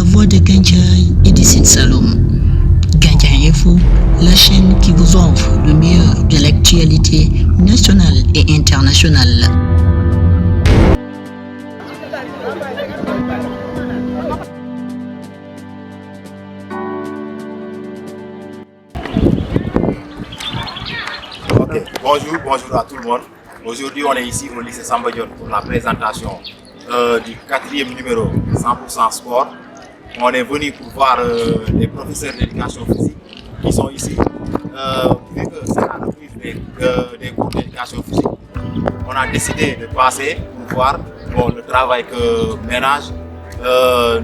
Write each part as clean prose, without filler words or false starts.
voix de Gandiaye et de Sine Saloum. Gandiaye Info, la chaîne qui vous offre le meilleur de l'actualité nationale et internationale. Ok, bonjour à tout le monde. Aujourd'hui, on est ici au lycée Samba Dione pour la présentation du 4e numéro 100% sport. On est venu pour voir les professeurs d'éducation physique qui sont ici. Vu que c'est la reprise des cours d'éducation physique, on a décidé de passer pour voir le travail que ménagent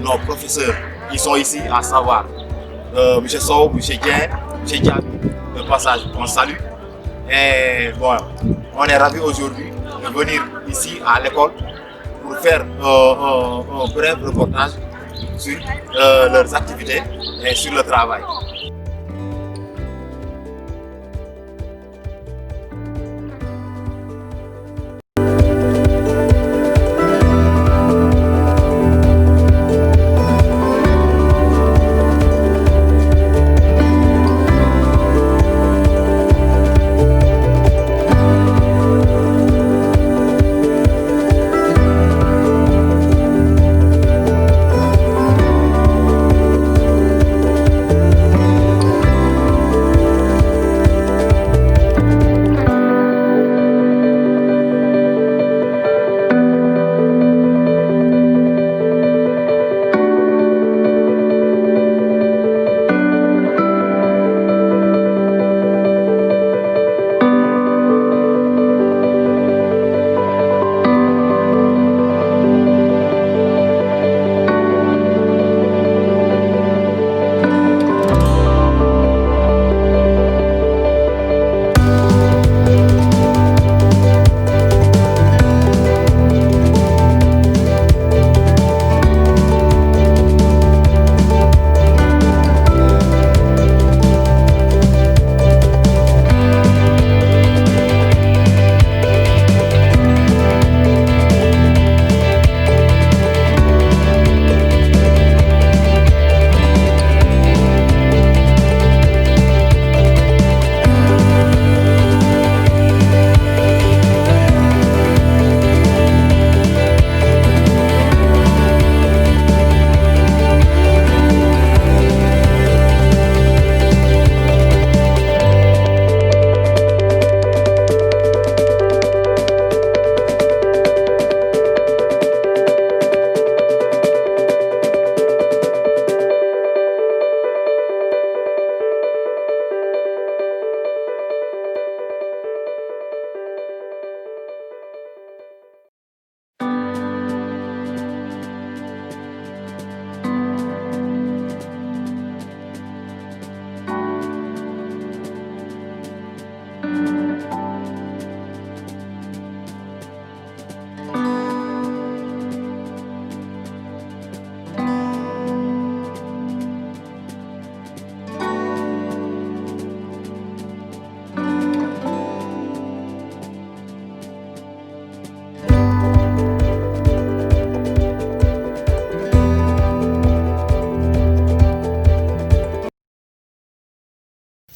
nos professeurs qui sont ici, à savoir M. Sow, M. Dien, M. Diaby. De passage, on salue. Et bon, on est ravis aujourd'hui de venir ici à l'école pour faire un bref reportage sur leurs activités et sur le travail.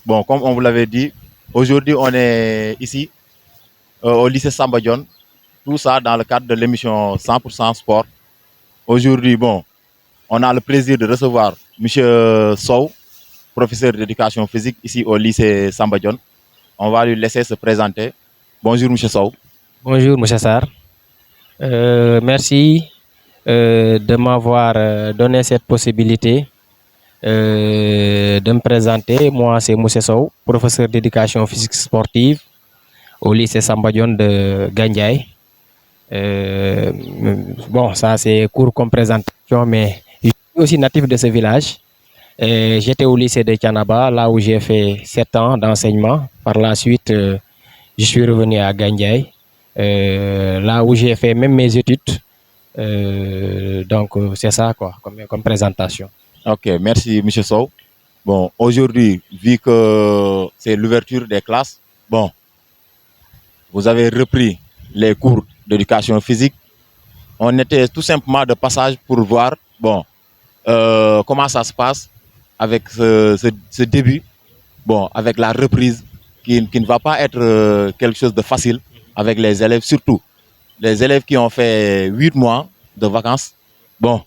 Bon, comme on vous l'avait dit, aujourd'hui on est ici au lycée Samba Dione, tout ça dans le cadre de l'émission 100% sport. Aujourd'hui, bon, on a le plaisir de recevoir M. Sow, professeur d'éducation physique ici au lycée Samba Dione. On va lui laisser se présenter. Bonjour M. Sow. Bonjour M. Sarr. Merci de m'avoir donné cette possibilité de me présenter. Moi, c'est Moussa Sow, professeur d'éducation physique sportive au lycée Samba Dione de Gandiaye. Bon, ça c'est court comme présentation, mais je suis aussi natif de ce village. J'étais au lycée de Tianaba, là où j'ai fait 7 ans d'enseignement. Par la suite, je suis revenu à Gandiaye, là où j'ai fait même mes études. Donc, c'est ça quoi, comme présentation. Ok, merci M. Sow. Bon, aujourd'hui, vu que c'est l'ouverture des classes, bon, vous avez repris les cours d'éducation physique. On était tout simplement de passage pour voir, bon, comment ça se passe avec ce début, bon, avec la reprise qui ne va pas être quelque chose de facile avec les élèves, surtout les élèves qui ont fait 8 mois de vacances. Bon,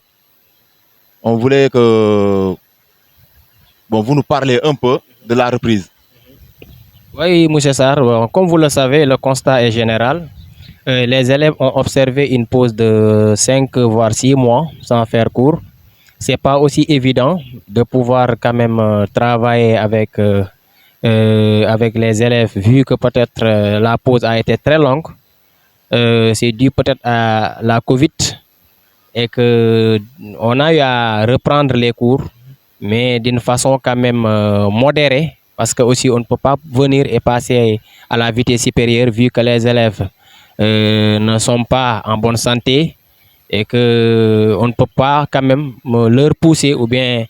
on voulait que vous nous parlez un peu de la reprise. Oui, M. Sarr, bon, comme vous le savez, le constat est général. Les élèves ont observé une pause de 5 voire 6 mois sans faire cours. C'est pas aussi évident de pouvoir quand même travailler avec les élèves vu que peut-être la pause a été très longue. C'est dû peut-être à la Covid et que on a eu à reprendre les cours, mais d'une façon quand même modérée, parce que aussi on ne peut pas venir et passer à la vitesse supérieure vu que les élèves ne sont pas en bonne santé et que on ne peut pas quand même leur pousser ou bien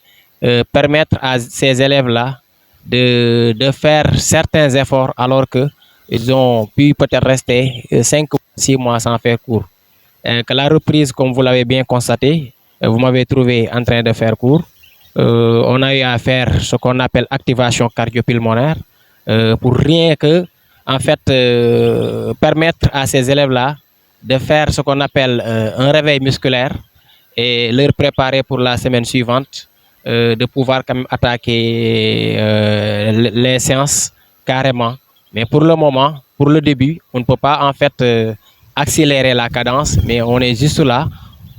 permettre à ces élèves-là de faire certains efforts alors que ils ont pu peut-être rester 5 ou 6 mois sans faire cours. Que la reprise, comme vous l'avez bien constaté, vous m'avez trouvé en train de faire cours. On a eu à faire ce qu'on appelle activation cardio-pulmonaire pour rien que, en fait, permettre à ces élèves-là de faire ce qu'on appelle un réveil musculaire et leur préparer pour la semaine suivante, de pouvoir quand même attaquer les séances carrément. Mais pour le moment, pour le début, on ne peut pas en fait accélérer la cadence, mais on est juste là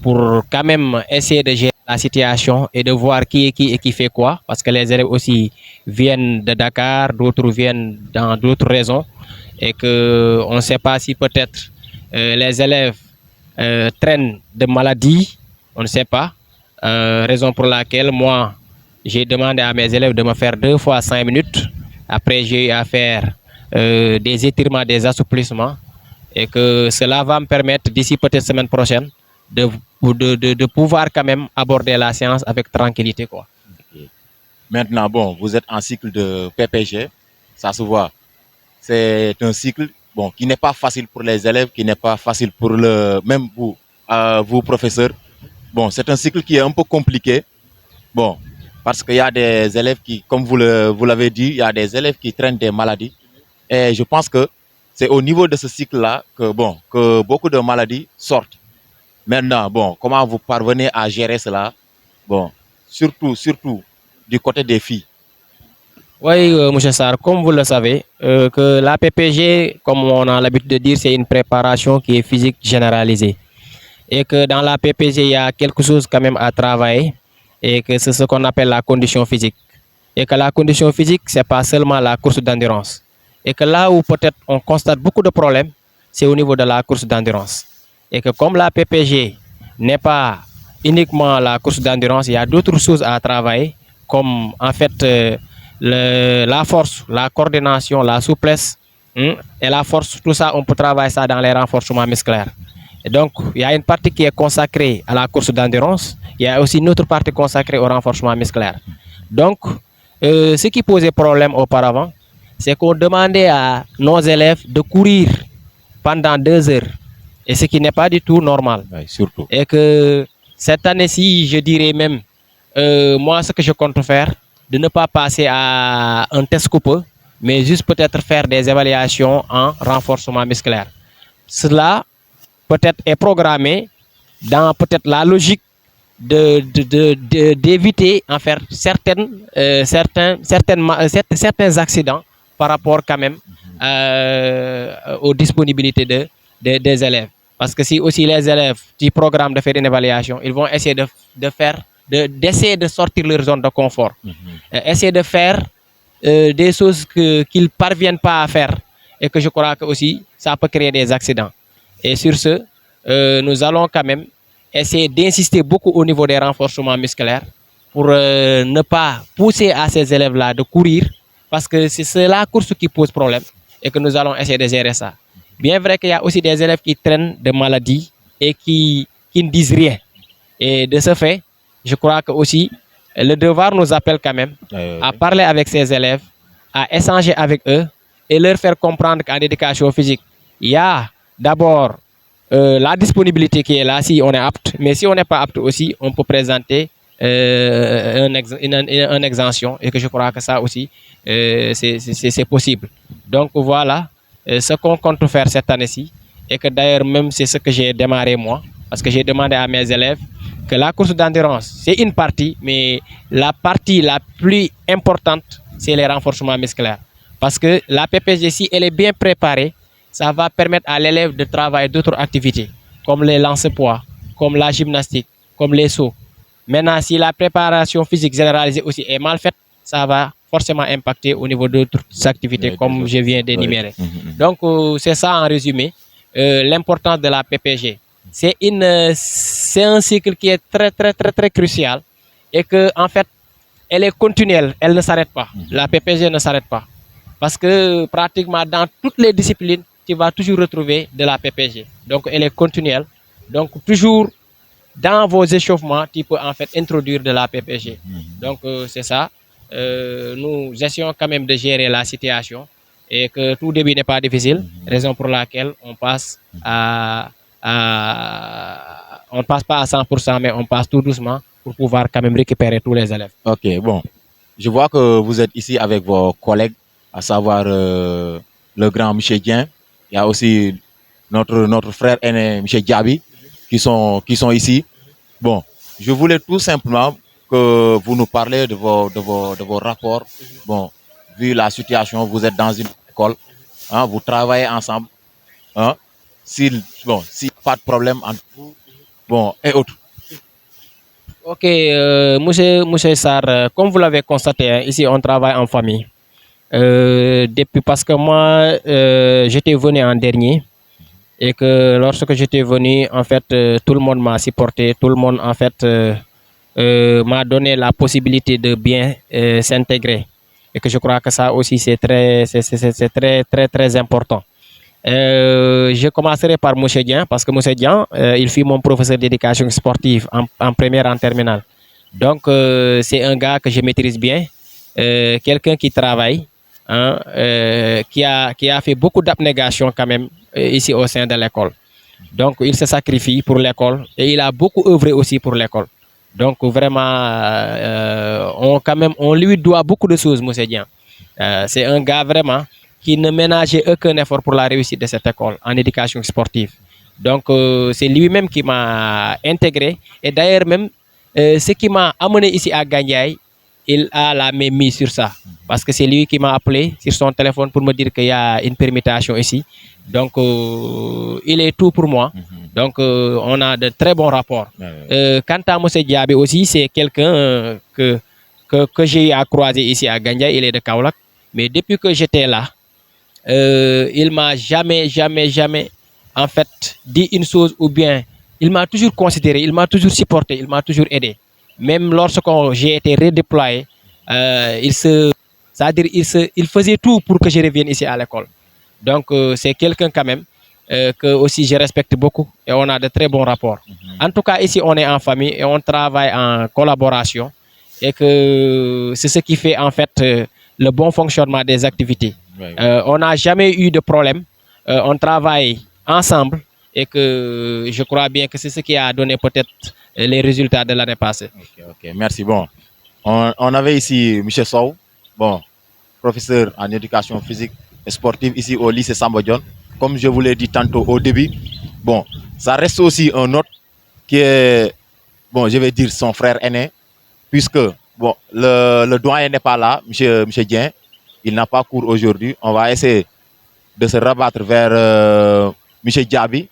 pour quand même essayer de gérer la situation et de voir qui est qui et qui fait quoi, parce que les élèves aussi viennent de Dakar, d'autres viennent dans d'autres raisons, et que on ne sait pas si peut-être les élèves traînent de maladies, on ne sait pas, raison pour laquelle moi j'ai demandé à mes élèves de me faire 2 fois 5 minutes, après j'ai eu à faire des étirements, des assouplissements, et que cela va me permettre d'ici peut-être semaine prochaine de pouvoir quand même aborder la séance avec tranquillité, quoi. Maintenant, bon, vous êtes en cycle de PPG, ça se voit. C'est un cycle bon, qui n'est pas facile pour les élèves, qui n'est pas facile pour même vous professeurs. Bon, c'est un cycle qui est un peu compliqué. Bon, parce qu'il y a des élèves qui, comme vous l'avez dit, il y a des élèves qui traînent des maladies. Et je pense que c'est au niveau de ce cycle-là que beaucoup de maladies sortent. Maintenant, bon, comment vous parvenez à gérer cela? Bon, surtout du côté des filles. Oui, M. Sarr, comme vous le savez, que la PPG, comme on a l'habitude de dire, c'est une préparation qui est physique généralisée. Et que dans la PPG, il y a quelque chose quand même à travailler, et que c'est ce qu'on appelle la condition physique. Et que la condition physique, ce n'est pas seulement la course d'endurance. Et que là où peut-être on constate beaucoup de problèmes, c'est au niveau de la course d'endurance. Et que comme la PPG n'est pas uniquement la course d'endurance, il y a d'autres choses à travailler, comme en fait la force, la coordination, la souplesse et la force. Tout ça, on peut travailler ça dans les renforcements musculaires. Et donc, il y a une partie qui est consacrée à la course d'endurance, il y a aussi une autre partie consacrée au renforcement musculaire. Donc, ce qui posait problème auparavant, c'est qu'on demandait à nos élèves de courir pendant 2 heures. Et ce qui n'est pas du tout normal. Oui, surtout. Et que cette année-ci, je dirais même, moi, ce que je compte faire, de ne pas passer à un test coupé, mais juste peut-être faire des évaluations en renforcement musculaire. Cela peut-être est programmé dans peut-être la logique d'éviter en faire certains accidents par rapport quand même aux disponibilités des élèves. Parce que si aussi les élèves du programme de faire une évaluation, ils vont essayer d'essayer de sortir leur zone de confort, essayer de faire des choses qu'ils ne parviennent pas à faire, et que je crois que aussi ça peut créer des accidents. Et sur ce, nous allons quand même essayer d'insister beaucoup au niveau des renforcements musculaires pour ne pas pousser à ces élèves-là de courir, parce que c'est la course qui pose problème, et que nous allons essayer de gérer ça. Bien vrai qu'il y a aussi des élèves qui traînent de maladies et qui ne disent rien. Et de ce fait, je crois que aussi le devoir nous appelle quand même à parler avec ces élèves, à échanger avec eux et leur faire comprendre qu'en éducation physique, il y a d'abord la disponibilité qui est là si on est apte, mais si on n'est pas apte aussi, on peut présenter une exemption et que je crois que ça aussi, c'est possible. Donc voilà ce qu'on compte faire cette année-ci et que d'ailleurs même c'est ce que j'ai démarré moi parce que j'ai demandé à mes élèves que la course d'endurance, c'est une partie, mais la partie la plus importante, c'est les renforcements musculaires. Parce que la PPG, si elle est bien préparée, ça va permettre à l'élève de travailler d'autres activités, comme les lancer-poids, comme la gymnastique, comme les sauts. Maintenant, si la préparation physique généralisée aussi est mal faite, ça va forcément impacter au niveau d'autres activités, comme je viens d'énumérer. Donc, c'est ça en résumé, l'importance de la PPG. C'est un cycle qui est très crucial et que en fait, elle est continuelle, elle ne s'arrête pas. La PPG ne s'arrête pas. Parce que pratiquement dans toutes les disciplines, tu vas toujours retrouver de la PPG. Donc, elle est continuelle. Donc, toujours dans vos échauffements, tu peux en fait introduire de la PPG. Donc, c'est ça. Nous essayons quand même de gérer la situation et que tout début n'est pas difficile, raison pour laquelle on passe on ne passe pas à 100%, mais on passe tout doucement pour pouvoir quand même récupérer tous les élèves. Ok, bon. Je vois que vous êtes ici avec vos collègues, à savoir le grand Michel Dien. Il y a aussi notre frère aîné Michel Diaby qui sont ici. Bon, je voulais tout simplement que vous nous parlez de vos rapports. Bon, vu la situation, vous êtes dans une école, hein, vous travaillez ensemble. Hein, s'il pas de problème entre vous, bon, et autres. Ok, monsieur Sarr, comme vous l'avez constaté, hein, ici on travaille en famille. Depuis parce que moi, j'étais venu en dernier et que lorsque j'étais venu, en fait, tout le monde m'a supporté, tout le monde en fait m'a donné la possibilité de bien s'intégrer et que je crois que ça aussi c'est très important. Je commencerai par M. Dien parce que M. Dien, il fut mon professeur d'éducation sportive en première, en terminale. Donc, c'est un gars que je maîtrise bien, quelqu'un qui travaille, hein, qui a fait beaucoup d'abnégation quand même ici au sein de l'école. Donc, il se sacrifie pour l'école et il a beaucoup œuvré aussi pour l'école. Donc, vraiment, on lui doit beaucoup de choses, M. Dien. C'est un gars vraiment qui ne ménageait aucun effort pour la réussite de cette école en éducation sportive. Donc, c'est lui-même qui m'a intégré. Et d'ailleurs, même, ce qui m'a amené ici à Gandiaye, il a la main mise sur ça. Parce que c'est lui qui m'a appelé sur son téléphone pour me dire qu'il y a une permutation ici. Donc, il est tout pour moi. Donc, on a de très bons rapports. Quant à M. Diaby aussi, c'est quelqu'un que j'ai à croiser ici à Gandiaye. Il est de Kaolack. Mais depuis que j'étais là, il m'a jamais en fait dit une chose ou bien il m'a toujours considéré, il m'a toujours supporté, il m'a toujours aidé. Même lorsque j'ai été redéployé, il faisait tout pour que je revienne ici à l'école. Donc c'est quelqu'un quand même que aussi je respecte beaucoup et on a de très bons rapports. En tout cas ici on est en famille et on travaille en collaboration et que c'est ce qui fait en fait le bon fonctionnement des activités. On n'a jamais eu de problème. On travaille ensemble et que je crois bien que c'est ce qui a donné peut-être les résultats de l'année passée. Ok, merci. Bon, on avait ici M. Sow, bon, professeur en éducation physique et sportive ici au lycée Samba Dione. Comme je vous l'ai dit tantôt au début, bon, ça reste aussi un autre qui est, bon, je vais dire son frère aîné, puisque bon, le doyen n'est pas là, M. Dien. Il n'a pas cours aujourd'hui. On va essayer de se rabattre vers M. Diaby,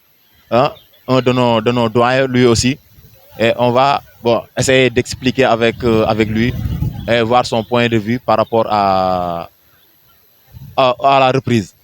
hein, un de nos doyens, lui aussi. Et on va essayer d'expliquer avec lui et voir son point de vue par rapport à la reprise.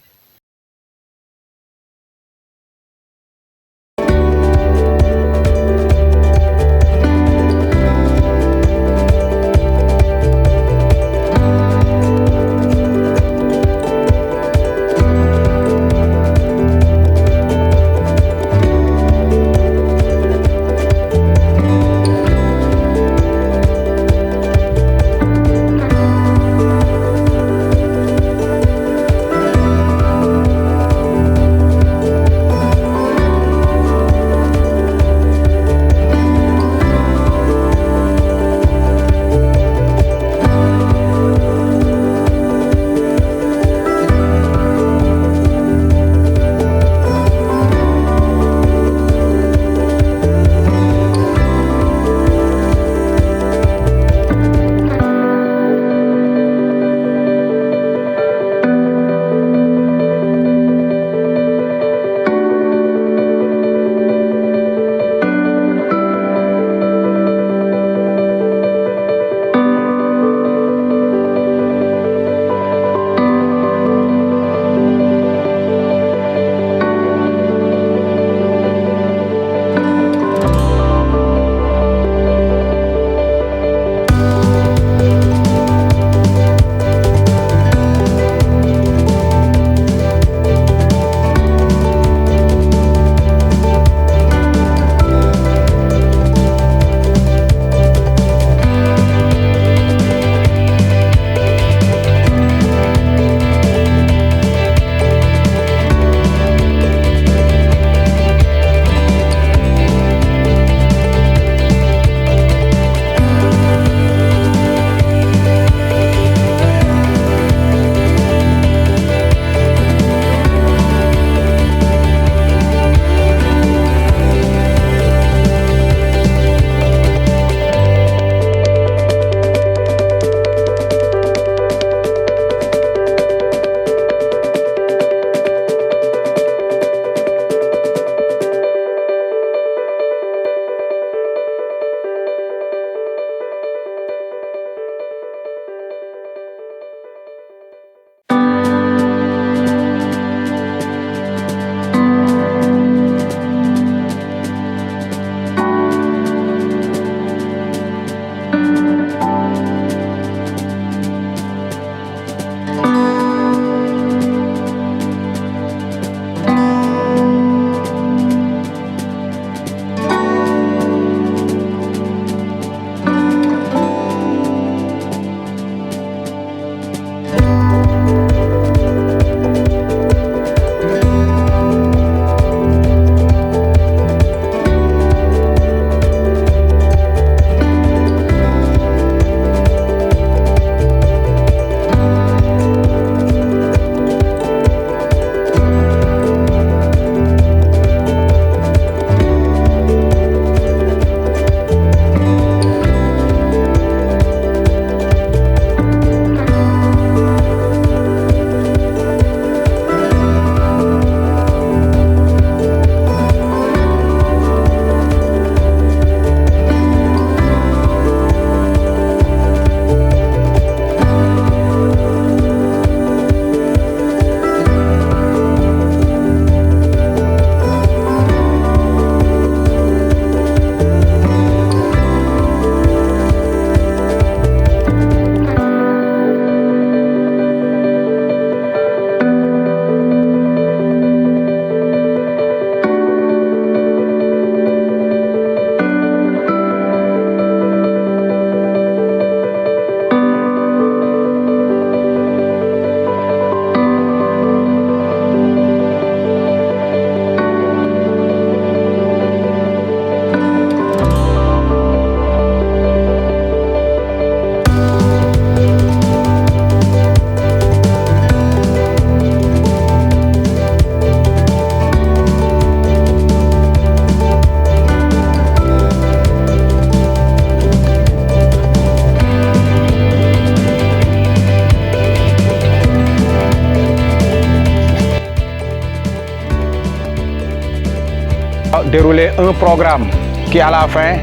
dérouler un programme qui à la fin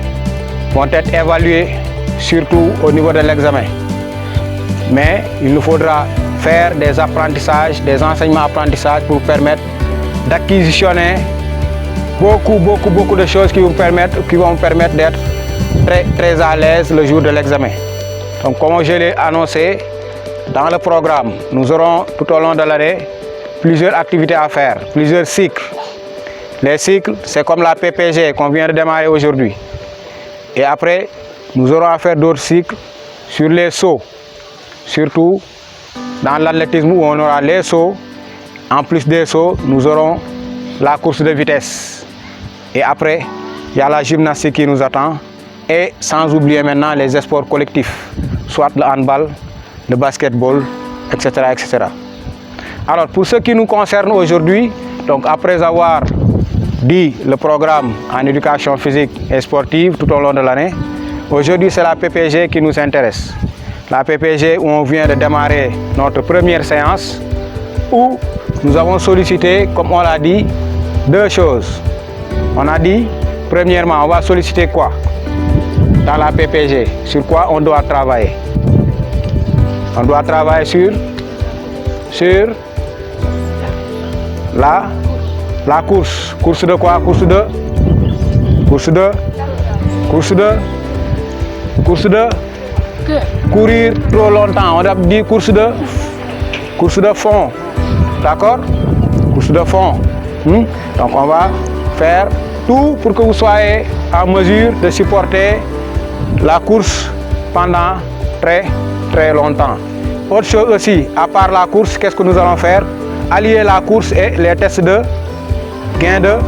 vont être évalués surtout au niveau de l'examen. Mais il nous faudra faire des apprentissages, des enseignements-apprentissages pour permettre d'acquisitionner beaucoup de choses qui vont permettre d'être très à l'aise le jour de l'examen. Donc comme je l'ai annoncé, dans le programme, nous aurons tout au long de l'année plusieurs activités à faire, plusieurs cycles. Les cycles, c'est comme la PPG qu'on vient de démarrer aujourd'hui. Et après, nous aurons à faire d'autres cycles sur les sauts, surtout dans l'athlétisme où on aura les sauts. En plus des sauts, nous aurons la course de vitesse. Et après, il y a la gymnastique qui nous attend. Et sans oublier maintenant les sports collectifs, soit le handball, le basketball, etc., etc. Alors pour ce qui nous concerne aujourd'hui, donc après avoir dit le programme en éducation physique et sportive tout au long de l'année, aujourd'hui c'est la PPG qui nous intéresse. La PPG où on vient de démarrer notre première séance, où nous avons sollicité, comme on l'a dit, deux choses. On a dit, premièrement, on va solliciter quoi dans la PPG? Sur quoi on doit travailler? On doit travailler sur la course. Course de quoi? Course de courir trop longtemps. On a dit course de fond. D'accord? Course de fond. Donc on va faire tout pour que vous soyez en mesure de supporter la course pendant très longtemps. Autre chose aussi, à part la course, qu'est-ce que nous allons faire? Allier la course et les tests de gain de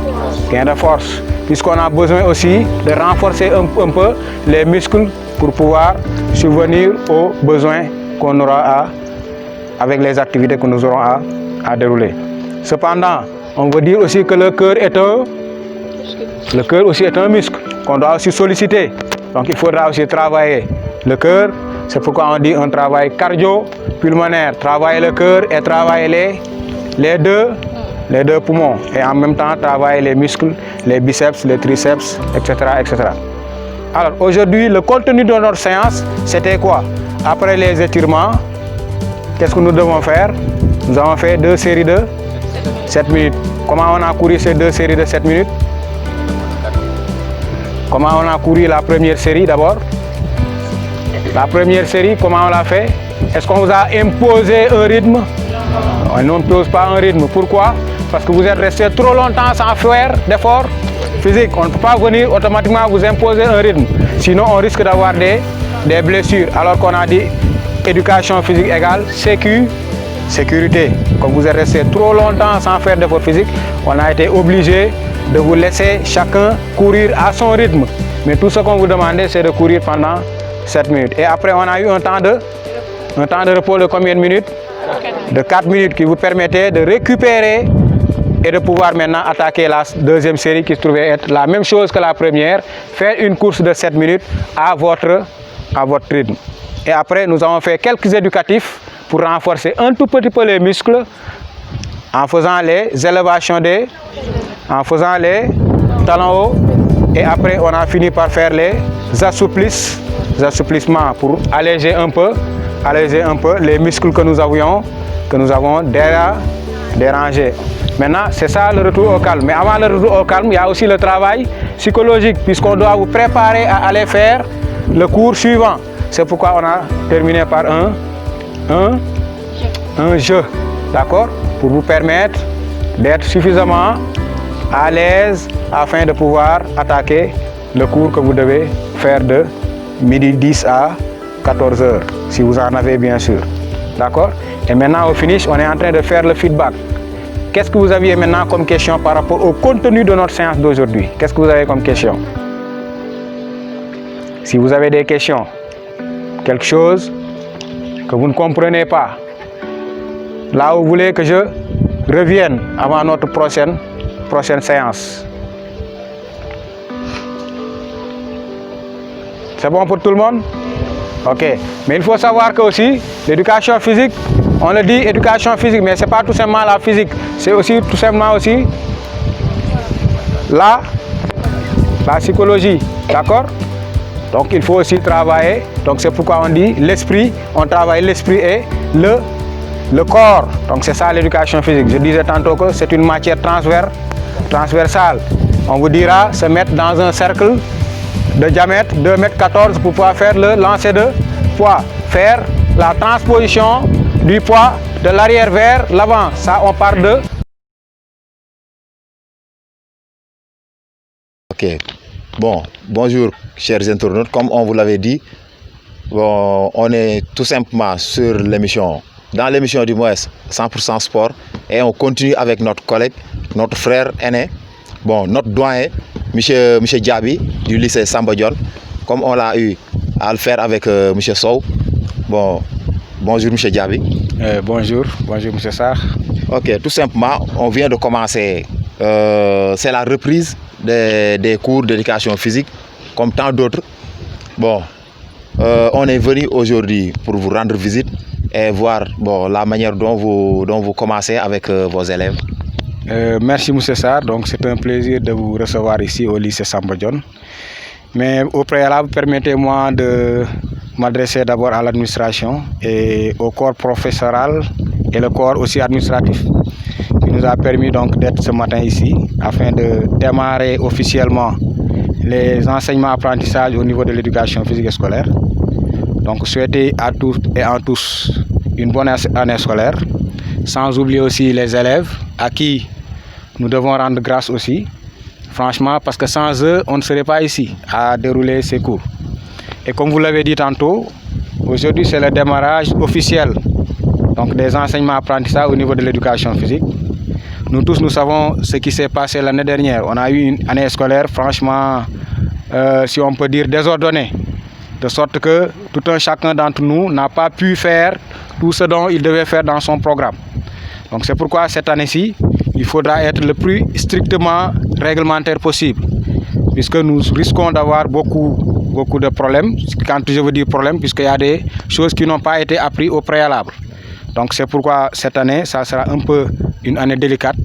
force, puisqu'on a besoin aussi de renforcer un peu les muscles pour pouvoir subvenir aux besoins qu'on aura avec les activités que nous aurons à dérouler. Cependant, on veut dire aussi que le cœur aussi est un muscle qu'on doit aussi solliciter. Donc il faudra aussi travailler le cœur. C'est pourquoi on dit un travail cardio-pulmonaire. Travailler le cœur et travailler les deux poumons. Et en même temps travailler les muscles, les biceps, les triceps, etc., etc. Alors aujourd'hui, le contenu de notre séance, c'était quoi? Après les étirements, qu'est-ce que nous devons faire? Nous avons fait 2 séries de 7 minutes. Comment on a couru ces 2 séries de 7 minutes? Comment on a couru la première série d'abord? La première série, comment on l'a fait? Est-ce qu'on vous a imposé un rythme? On n'impose pas un rythme. Pourquoi? Parce que vous êtes resté trop longtemps sans faire d'efforts physiques. On ne peut pas venir automatiquement vous imposer un rythme. Sinon, on risque d'avoir des blessures. Alors qu'on a dit éducation physique égale sécurité. Comme vous êtes resté trop longtemps sans faire d'efforts physiques, on a été obligé de vous laisser chacun courir à son rythme. Mais tout ce qu'on vous demandait, c'est de courir pendant 7 minutes. Et après, on a eu un temps de repos de combien de minutes? De 4 minutes qui vous permettait de récupérer et de pouvoir maintenant attaquer la deuxième série qui se trouvait être la même chose que la première, faire une course de 7 minutes à votre rythme. Et après, nous avons fait quelques éducatifs pour renforcer un tout petit peu les muscles en faisant les élévations en faisant les talons hauts. Et après, on a fini par faire les assouplissements pour alléger un peu les muscles que nous avons dérangés. Maintenant, c'est ça le retour au calme. Mais avant le retour au calme, il y a aussi le travail psychologique, puisqu'on doit vous préparer à aller faire le cours suivant. C'est pourquoi on a terminé par un jeu, d'accord? Pour vous permettre d'être suffisamment à l'aise afin de pouvoir attaquer le cours que vous devez faire de midi 10 à 14 h, si vous en avez bien sûr. D'accord? Et maintenant au finish, on est en train de faire le feedback. Qu'est-ce que vous aviez maintenant comme question par rapport au contenu de notre séance d'aujourd'hui? Qu'est-ce que vous avez comme question? Si vous avez des questions, quelque chose que vous ne comprenez pas, là où vous voulez que je revienne avant notre prochaine séance. C'est bon pour tout le monde? Ok. Mais il faut savoir que aussi, l'éducation physique, on le dit éducation physique, mais ce n'est pas tout simplement la physique. C'est aussi tout simplement aussi la psychologie, d'accord? Donc il faut aussi travailler, donc c'est pourquoi on dit l'esprit, on travaille l'esprit et le corps. Donc c'est ça l'éducation physique. Je disais tantôt que c'est une matière transversale. On vous dira se mettre dans un cercle de diamètre 2,14 m pour pouvoir faire le lancer de poids. Faire la transposition du poids de l'arrière vers l'avant. Ça, on parle de... Ok. Bon, bonjour chers internautes. Comme on vous l'avait dit, bon, on est tout simplement sur l'émission, dans l'émission du moins 100% sport, et on continue avec notre collègue, notre frère aîné, bon, notre doyen, monsieur Diaby du lycée Samba Dione, comme on l'a eu à le faire avec monsieur Sow. Bon, bonjour monsieur Diaby. Bonjour monsieur Sarr. Ok, tout simplement, on vient de commencer, c'est la reprise des cours d'éducation physique, comme tant d'autres. Bon, on est venu aujourd'hui pour vous rendre visite et voir bon, la manière dont vous commencez avec vos élèves. Merci monsieur Sarr, donc c'est un plaisir de vous recevoir ici au lycée Samba Dione. Mais au préalable, permettez-moi de m'adresser d'abord à l'administration et au corps professoral et le corps aussi administratif, qui nous a permis donc d'être ce matin ici afin de démarrer officiellement les enseignements apprentissages au niveau de l'éducation physique et scolaire. Donc souhaiter à toutes et à tous une bonne année scolaire, sans oublier aussi les élèves à qui nous devons rendre grâce aussi, franchement, parce que sans eux, on ne serait pas ici à dérouler ces cours. Et comme vous l'avez dit tantôt, aujourd'hui c'est le démarrage officiel donc des enseignements apprentissages au niveau de l'éducation physique. Nous tous, nous savons ce qui s'est passé l'année dernière. On a eu une année scolaire, franchement, si on peut dire désordonnée, de sorte que tout un chacun d'entre nous n'a pas pu faire tout ce dont il devait faire dans son programme. Donc c'est pourquoi cette année-ci, il faudra être le plus strictement réglementaire possible, puisque nous risquons d'avoir beaucoup de problèmes. Quand je veux dire problème, puisqu'il y a des choses qui n'ont pas été apprises au préalable. Donc c'est pourquoi cette année, ça sera un peu une année délicate.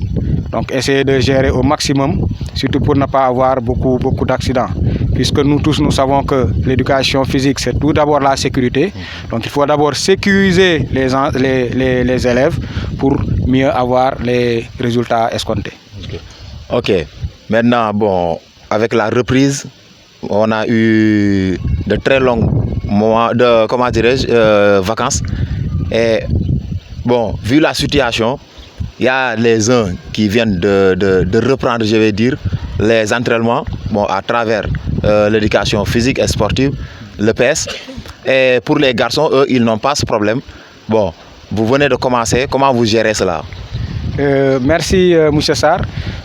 Donc essayez de gérer au maximum, surtout pour ne pas avoir beaucoup d'accidents. Puisque nous tous, nous savons que l'éducation physique, c'est tout d'abord la sécurité. Donc il faut d'abord sécuriser les élèves pour mieux avoir les résultats escomptés. Ok. Maintenant, bon, avec la reprise, on a eu de très longs moments de, comment dirais-je, vacances. Et bon, vu la situation, il y a les uns qui viennent de reprendre, je vais dire, les entraînements bon, à travers l'éducation physique et sportive, le PS. Et pour les garçons, eux, ils n'ont pas ce problème. Bon, vous venez de commencer, comment vous gérez cela? Merci M. Sarr.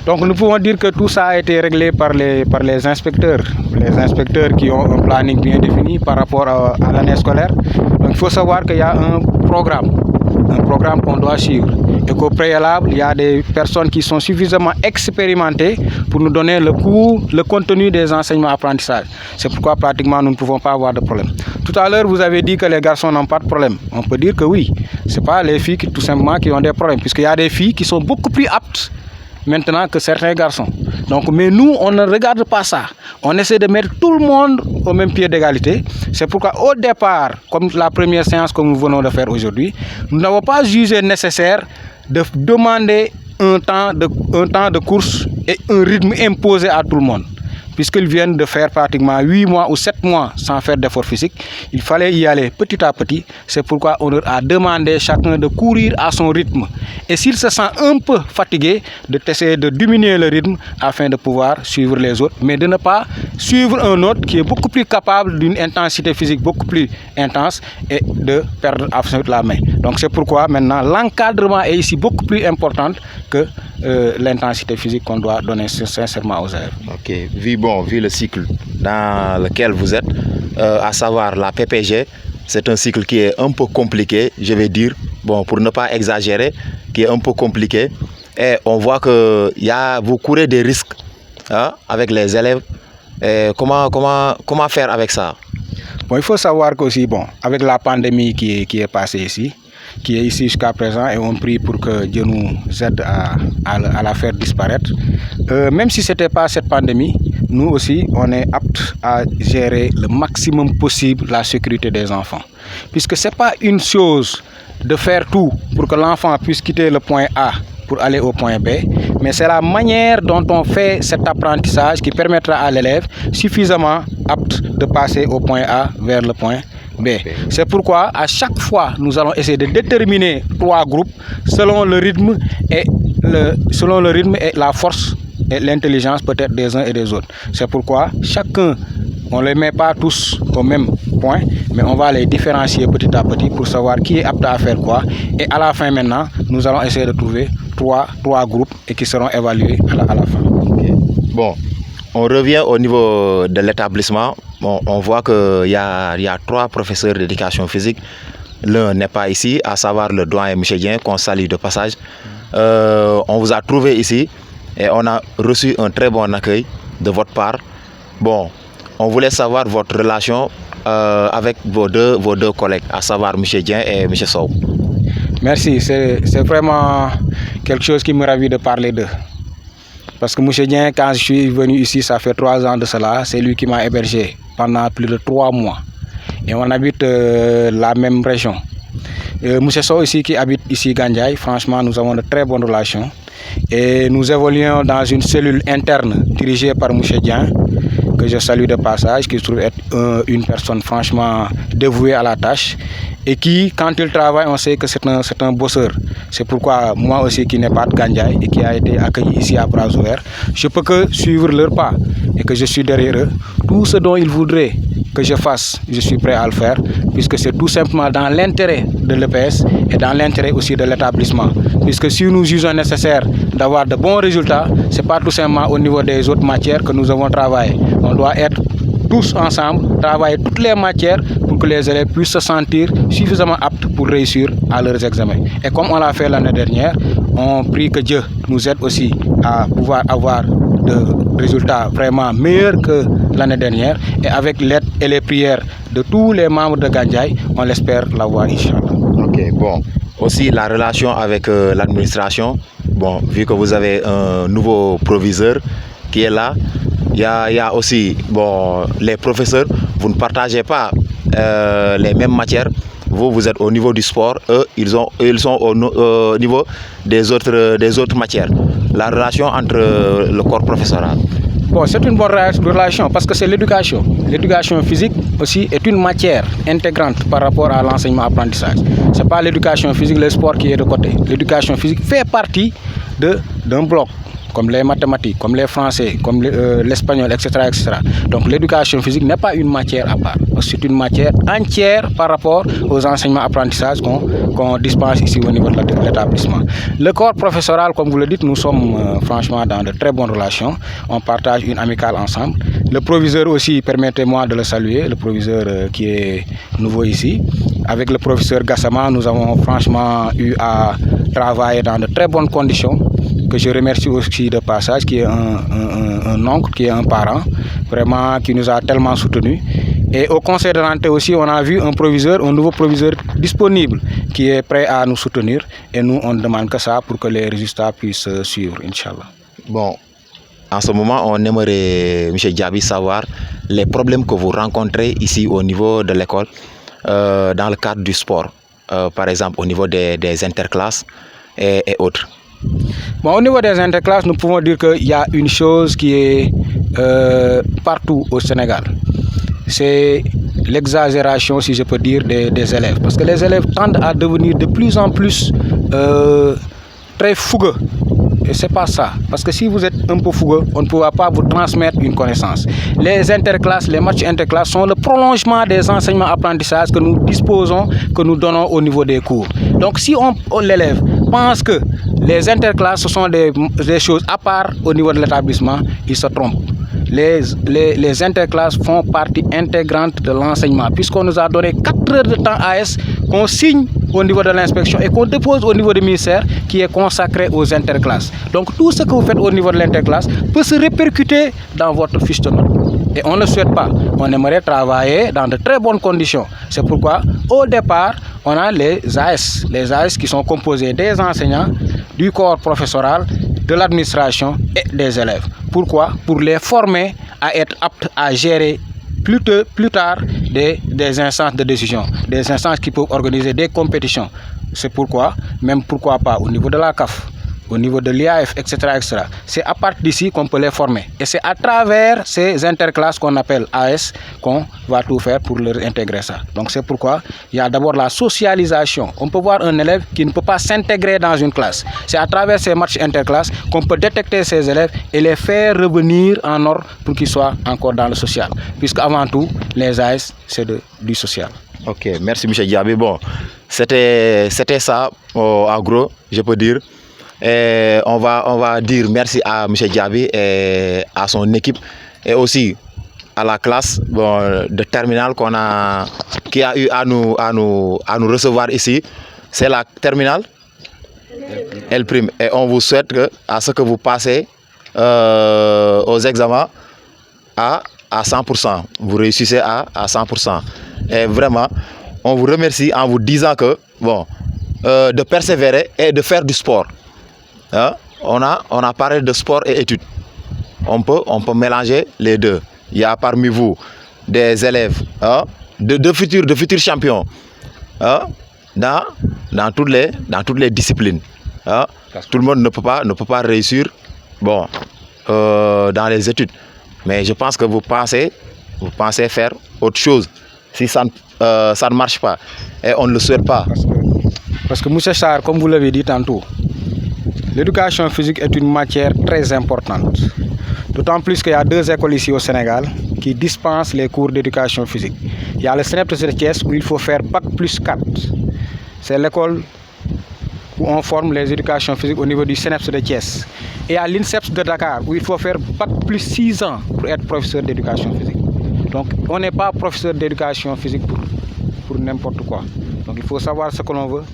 Donc nous pouvons dire que tout ça a été réglé par les inspecteurs. Les inspecteurs qui ont un planning bien défini par rapport à l'année scolaire. Donc il faut savoir qu'il y a un programme qu'on doit suivre. Et qu'au préalable, il y a des personnes qui sont suffisamment expérimentées pour nous donner le contenu des enseignements apprentissages. C'est pourquoi pratiquement nous ne pouvons pas avoir de problème. Tout à l'heure, vous avez dit que les garçons n'ont pas de problème. On peut dire que oui. Ce n'est pas les filles tout simplement qui ont des problèmes, puisqu'il y a des filles qui sont beaucoup plus aptes maintenant que certains garçons. Donc, mais nous, on ne regarde pas ça. On essaie de mettre tout le monde au même pied d'égalité. C'est pourquoi au départ, comme la première séance que nous venons de faire aujourd'hui, nous n'avons pas jugé nécessaire de demander un temps de course et un rythme imposé à tout le monde. Puisqu'ils viennent de faire pratiquement 8 mois ou 7 mois sans faire d'effort physique, il fallait y aller petit à petit. C'est pourquoi on leur a demandé chacun de courir à son rythme. Et s'il se sent un peu fatigué, d'essayer de diminuer le rythme afin de pouvoir suivre les autres, mais de ne pas suivre un autre qui est beaucoup plus capable d'une intensité physique beaucoup plus intense et de perdre absolument la main. Donc c'est pourquoi maintenant l'encadrement est ici beaucoup plus important que l'intensité physique qu'on doit donner sincèrement aux élèves. Ok, vu le cycle dans lequel vous êtes, à savoir la PPG, c'est un cycle qui est un peu compliqué, je vais dire, bon, pour ne pas exagérer, qui est un peu compliqué. Et on voit que vous courez des risques hein, avec les élèves. Et comment faire avec ça? Bon, il faut savoir qu'aussi, bon, avec la pandémie qui est passée ici, qui est ici jusqu'à présent, et on prie pour que Dieu nous aide à la faire disparaître. Même si ce n'était pas cette pandémie, nous aussi, on est apte à gérer le maximum possible la sécurité des enfants. Puisque ce n'est pas une chose de faire tout pour que l'enfant puisse quitter le point A pour aller au point B, mais c'est la manière dont on fait cet apprentissage qui permettra à l'élève suffisamment apte de passer au point A vers le point B. C'est pourquoi à chaque fois, nous allons essayer de déterminer 3 groupes selon le rythme et la force et l'intelligence peut-être des uns et des autres. C'est pourquoi chacun, on ne les met pas tous au même point, mais on va les différencier petit à petit pour savoir qui est apte à faire quoi. Et à la fin maintenant, nous allons essayer de trouver trois groupes et qui seront évalués à la fin. Okay. Bon, on revient au niveau de l'établissement. Bon, on voit qu'il y a 3 professeurs d'éducation physique. L'un n'est pas ici, à savoir le doyen M. Dien, qu'on salue de passage. On vous a trouvé ici et on a reçu un très bon accueil de votre part. Bon, on voulait savoir votre relation avec vos deux collègues, à savoir M. Dien et M. Sow. Merci, c'est vraiment quelque chose qui me ravit de parler d'eux. Parce que M. Dien, quand je suis venu ici, ça fait 3 ans de cela, c'est lui qui m'a hébergé pendant plus de 3 mois. Et on habite la même région. M. Sow ici, qui habite ici Gandiaye, franchement, nous avons de très bonnes relations. Et nous évoluons dans une cellule interne dirigée par M. Dien, que je salue de passage, qui se trouve être une personne franchement dévouée à la tâche et qui, quand il travaille, on sait que c'est un bosseur. C'est pourquoi moi aussi, qui n'ai pas de Gandiaye et qui a été accueilli ici à bras ouverts, je peux que suivre leur pas et que je suis derrière eux. Tout ce dont ils voudraient que je fasse, je suis prêt à le faire, puisque c'est tout simplement dans l'intérêt de l'EPS et dans l'intérêt aussi de l'établissement. Puisque si nous jugeons nécessaire d'avoir de bons résultats, ce n'est pas tout simplement au niveau des autres matières que nous avons travaillé. On doit être tous ensemble, travailler toutes les matières pour que les élèves puissent se sentir suffisamment aptes pour réussir à leurs examens. Et comme on l'a fait l'année dernière, on prie que Dieu nous aide aussi à pouvoir avoir de résultats vraiment meilleurs que l'année dernière. Et avec l'aide et les prières de tous les membres de Gandiaye, on l'espère l'avoir, Inch'Allah. Ok, bon. Aussi la relation avec l'administration. Bon, vu que vous avez un nouveau proviseur qui est là, il y a aussi les professeurs. Vous ne partagez pas les mêmes matières. Vous êtes au niveau du sport, eux, ils sont au niveau des autres matières. La relation entre le corps professoral. Bon, c'est une bonne relation parce que c'est l'éducation. L'éducation physique aussi est une matière intégrante par rapport à l'enseignement-apprentissage. Ce n'est pas l'éducation physique, le sport qui est de côté. L'éducation physique fait partie d'un bloc, comme les mathématiques, comme les français, comme l'espagnol, etc., etc. Donc l'éducation physique n'est pas une matière à part. C'est une matière entière par rapport aux enseignements-apprentissages qu'on dispense ici au niveau de l'établissement. Le corps professoral, comme vous le dites, nous sommes franchement dans de très bonnes relations. On partage une amicale ensemble. Le proviseur aussi, permettez-moi de le saluer, le proviseur qui est nouveau ici. Avec le professeur Gassama, nous avons franchement eu à travailler dans de très bonnes conditions, que je remercie aussi de passage, qui est un oncle, qui est un parent, vraiment qui nous a tellement soutenus. Et au conseil de rentrée aussi, on a vu un nouveau proviseur disponible, qui est prêt à nous soutenir. Et nous, on ne demande que ça pour que les résultats puissent suivre, Inch'Allah. Bon, en ce moment, on aimerait, M. Diaby, savoir les problèmes que vous rencontrez ici au niveau de l'école, dans le cadre du sport, par exemple au niveau des interclasses et autres. Bon, au niveau des interclasses, nous pouvons dire qu'il y a une chose qui est partout au Sénégal. C'est l'exagération, si je peux dire, des élèves. Parce que les élèves tendent à devenir de plus en plus très fougueux. Et ce n'est pas ça. Parce que si vous êtes un peu fougueux, on ne pourra pas vous transmettre une connaissance. Les interclasses, les matchs interclasses sont le prolongement des enseignements-apprentissages que nous disposons, que nous donnons au niveau des cours. Donc si l'élève pense que les interclasses, ce sont des choses à part au niveau de l'établissement, il se trompe. Les interclasses font partie intégrante de l'enseignement, puisqu'on nous a donné 4 heures de temps AS qu'on signe au niveau de l'inspection et qu'on dépose au niveau du ministère, qui est consacré aux interclasses. Donc tout ce que vous faites au niveau de l'interclasse peut se répercuter dans votre fiche de notes. Et on ne le souhaite pas. On aimerait travailler dans de très bonnes conditions. C'est pourquoi, au départ, on a les AS. Les AS qui sont composés des enseignants, du corps professoral, de l'administration et des élèves. Pourquoi? Pour les former à être apte à gérer plus tard des instances de décision, des instances qui peuvent organiser des compétitions. C'est pourquoi, même pourquoi pas au niveau de la CAF, au niveau de l'IAF, etc., c'est à partir d'ici qu'on peut les former. Et c'est à travers ces interclasses qu'on appelle AS qu'on va tout faire pour leur intégrer ça. Donc c'est pourquoi il y a d'abord la socialisation. On peut voir un élève qui ne peut pas s'intégrer dans une classe. C'est à travers ces matchs interclasses qu'on peut détecter ces élèves et les faire revenir en ordre pour qu'ils soient encore dans le social. Puisque avant tout, les AS, c'est du social. Ok, merci M. Diaby. Bon, c'était ça, en gros, je peux dire. Et on va dire merci à M. Diaby et à son équipe et aussi à la classe de terminale qui a eu à nous recevoir ici. C'est la terminale L'. Et on vous souhaite à ce que vous passez aux examens à 100%. Vous réussissez à 100%. Et vraiment, on vous remercie en vous disant que de persévérer et de faire du sport. Hein? On a parlé de sport et études. On peut mélanger les deux. Il y a parmi vous des élèves, de futurs champions, dans toutes les disciplines. Tout le monde ne peut pas réussir dans les études. Mais je pense que vous pensez faire autre chose si ça ne marche pas. Et on ne le souhaite pas. Parce que M. Sarr, comme vous l'avez dit tantôt, l'éducation physique est une matière très importante. D'autant plus qu'il y a 2 écoles ici au Sénégal qui dispensent les cours d'éducation physique. Il y a le CNEPS de Thiès où il faut faire Bac plus 4. C'est l'école où on forme les éducations physiques au niveau du CNEPS de Thiès. Et à l'INSEPS de Dakar où il faut faire Bac plus 6 ans pour être professeur d'éducation physique. Donc on n'est pas professeur d'éducation physique pour n'importe quoi. Donc il faut savoir ce que l'on veut.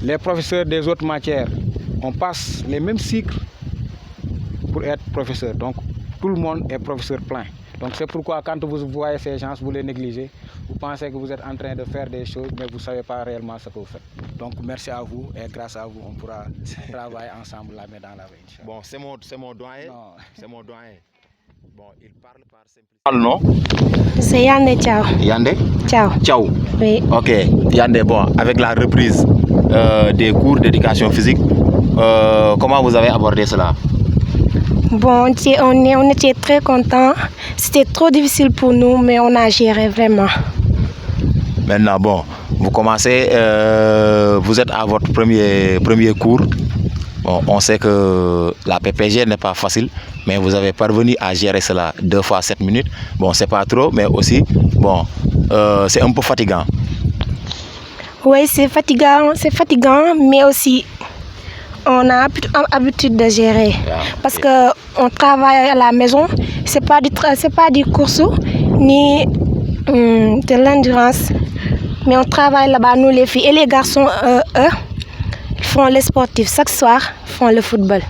Les professeurs des autres matières, on passe les mêmes cycles pour être professeur. Donc tout le monde est professeur plein. Donc c'est pourquoi quand vous voyez ces gens, vous les négligez. Vous pensez que vous êtes en train de faire des choses, mais vous ne savez pas réellement ce que vous faites. Donc merci à vous et grâce à vous, on pourra travailler ensemble la main dans la main. Bon, c'est mon doyen. Non. C'est mon doyen. Bon, il parle par simplicité. Le nom? C'est Yande Ciao. Yande? Ciao. Ciao. Oui. Ok, Yande, bon, avec la reprise des cours d'éducation physique, comment vous avez abordé cela? Bon, on était très contents. C'était trop difficile pour nous, mais on a géré vraiment. Maintenant, bon, vous commencez, vous êtes à votre premier cours. Bon, on sait que la PPG n'est pas facile, mais vous avez parvenu à gérer cela 2 fois 7 minutes. Bon, c'est pas trop, mais aussi, bon, c'est un peu fatigant. Oui, c'est fatigant, mais aussi on a l'habitude de gérer. Parce qu'on travaille à la maison, c'est pas du course ni de l'endurance, mais on travaille là-bas, nous les filles. Et les garçons, eux, font les sportifs. Chaque soir, font le football.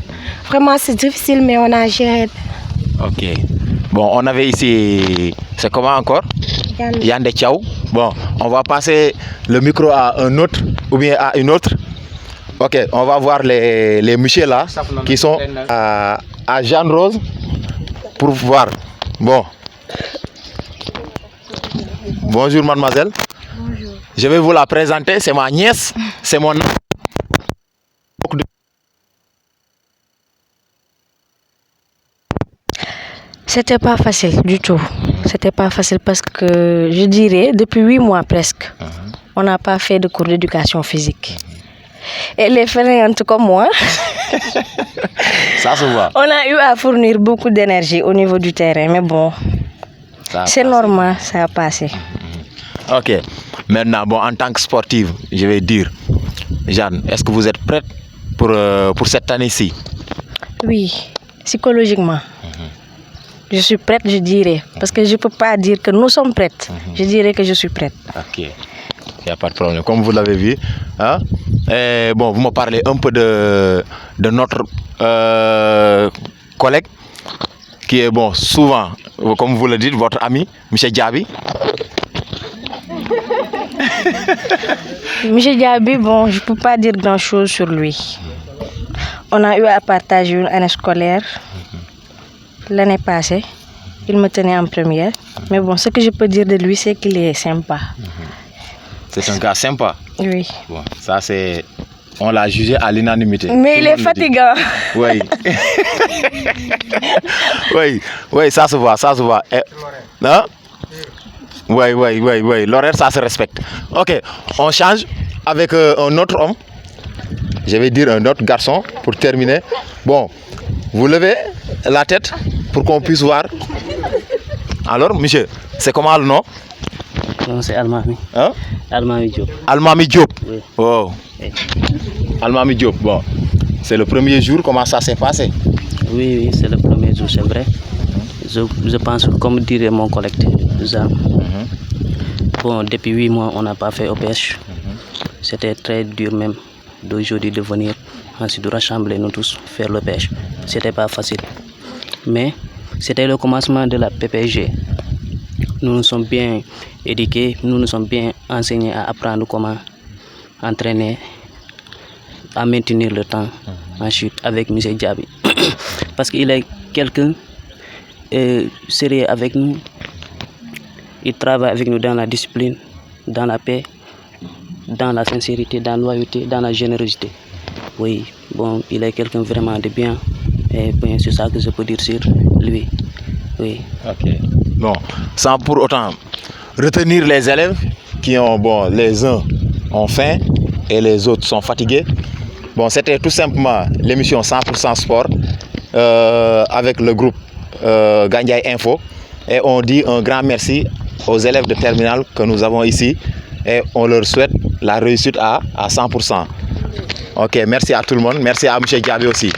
Vraiment, c'est difficile, mais on a géré. Ok. Bon, on avait ici, c'est comment encore? Yande Ciao. Bon, on va passer le micro à un autre, ou bien à une autre. Ok, on va voir les messieurs là, qui sont à Jeanne Rose, pour voir. Bon. Bonjour mademoiselle. Bonjour. Je vais vous la présenter, c'est ma nièce, c'est mon... C'était pas facile du tout. C'était pas facile parce que, je dirais, depuis 8 mois presque, on n'a pas fait de cours d'éducation physique. Et les fainéantes comme moi, ça se voit. On a eu à fournir beaucoup d'énergie au niveau du terrain, mais bon, c'est normal, ça a passé. Ok. Maintenant, bon, en tant que sportive, je vais dire, Jeanne, est-ce que vous êtes prête pour cette année-ci? Oui, psychologiquement. Je suis prête, je dirais. Parce que je ne peux pas dire que nous sommes prêtes. Je dirais que je suis prête. Ok. Il n'y a pas de problème. Comme vous l'avez vu, hein? Et bon, vous me parlez un peu de notre collègue qui est bon, souvent, comme vous le dites, votre ami, M. Diaby. M. Diaby, bon, je ne peux pas dire grand-chose sur lui. On a eu à partager une année scolaire l'année passée. Il me tenait en première. Mais bon, ce que je peux dire de lui, c'est qu'il est sympa. C'est un gars sympa. Oui. Bon, ça c'est... On l'a jugé à l'unanimité. Mais il est fatigant. Oui. Oui, ça se voit, ça se voit. Hein? Oui. L'horaire, ça se respecte. Ok, on change avec un autre homme. Je vais dire un autre garçon pour terminer. Bon, vous levez la tête pour qu'on puisse voir. Alors, monsieur, c'est comment le nom? Non, c'est Almami. Hein? Almami Diop. Almami Diop. Oui. Oh. Oui. Almami Diop, bon. C'est le premier jour, comment ça s'est passé? Oui, c'est le premier jour, c'est vrai. Je pense, comme dirait mon collègue, bon, depuis 8 mois, on n'a pas fait au pêche. C'était très dur même d'aujourd'hui de venir ainsi de rassembler nous tous, faire le pêche. C'était pas facile. Mais c'était le commencement de la PPG. Nous nous sommes bien éduqués, nous nous sommes bien enseignés à apprendre comment entraîner, à maintenir le temps ensuite avec M. Diaby. Parce qu'il est quelqu'un sérieux avec nous. Il travaille avec nous dans la discipline, dans la paix, dans la sincérité, dans la loyauté, dans la générosité. Oui, bon, il est quelqu'un vraiment de bien. Et bien, c'est ça que je peux dire sur lui. Oui. Ok. Bon, sans pour autant retenir les élèves qui ont, bon, les uns ont faim et les autres sont fatigués. Bon, c'était tout simplement l'émission 100% Sport avec le groupe Gandiaï Info. Et on dit un grand merci aux élèves de terminale que nous avons ici et on leur souhaite la réussite à 100%. Ok, merci à tout le monde. Merci à M. Diaby aussi.